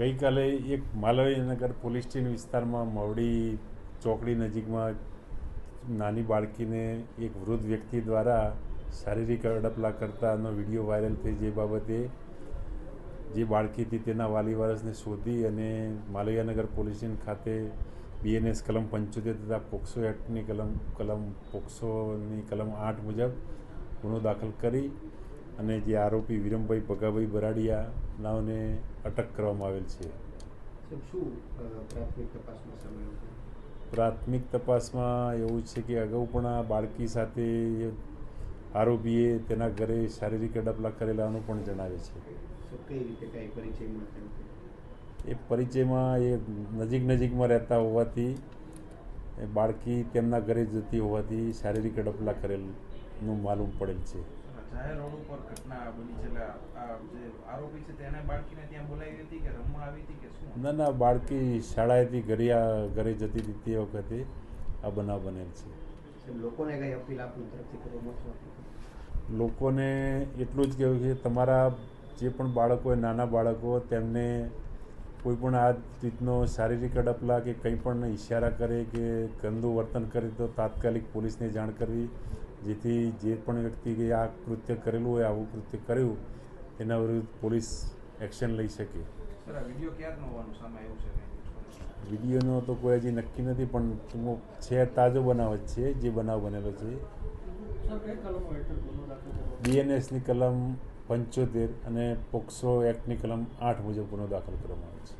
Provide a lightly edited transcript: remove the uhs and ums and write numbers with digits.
ગઈકાલે એક Malviyanagar police station વિસ્તારમાં મવડી ચોકડી નજીકમાં નાની બાળકીને એક વૃદ્ધ વ્યક્તિ દ્વારા શારીરિક અડપલા કરતાનો વિડીયો વાયરલ થઈ, જે બાબતે જે બાળકી હતી તેના વાલી વારસને શોધી અને માલવીનગર પોલીસ સ્ટેશન ખાતે BNS કલમ 75 તથા પોક્સો એક્ટની પોક્સોની કલમ 8 મુજબ ગુનો દાખલ કરી અને જે આરોપી વિરમભાઈ ભગાભાઈ બરાડિયા નાઓને અટક કરવામાં આવેલ છે. પ્રાથમિક તપાસમાં એવું છે કે અગાઉ પણ આ બાળકી સાથે આરોપીએ તેના ઘરે શારીરિક અડપલા કરેલાનું પણ જણાવે છે. એ પરિચયમાં એ નજીકમાં રહેતા હોવાથી બાળકી તેમના ઘરે જતી હોવાથી શારીરિક અડપલા કરેલનું માલુમ પડેલ છે. જાહેર રોડ ઉપર ઘટના બની છે, જે આરોપી છે તેને બાળકીને ત્યાં બોલાવી હતી કે રમવા આવી હતી કે શું? ના, બાળકી શાળાએથી ઘરે જતી હતી તે વખતે આ બનાવ બનેલ છે. લોકોને કઈ અપીલ આપની તરફથી કરવામાં આવશે? લોકોને એટલું જ કહેવું છે, તમારા જે પણ બાળકો હોય, નાના બાળકો, તેમને કોઈ પણ આ રીતનો શારીરિક અડપલા કે કંઈ પણ ઇશારા કરે કે ગંદુ વર્તન કરે તો તાત્કાલિક પોલીસને જાણ કરવી, જેથી જે પણ વ્યક્તિ કે આ કૃત્ય કરેલું હોય, આવું કૃત્ય કર્યું, તેના વિરુદ્ધ પોલીસ એક્શન લઈ શકે. સર, આ વિડીયો ક્યારનો હોવાનું સામે આવ્યું છે? વિડીયોનો તો કોઈ હજી નક્કી નથી, પણ છે તાજો બનાવ જ છે જે બનાવ બનેલો છે. BNSની કલમ 75 અને પોક્સો એક્ટની કલમ 8 મુજબ ગુનો દાખલ કરવામાં આવે છે.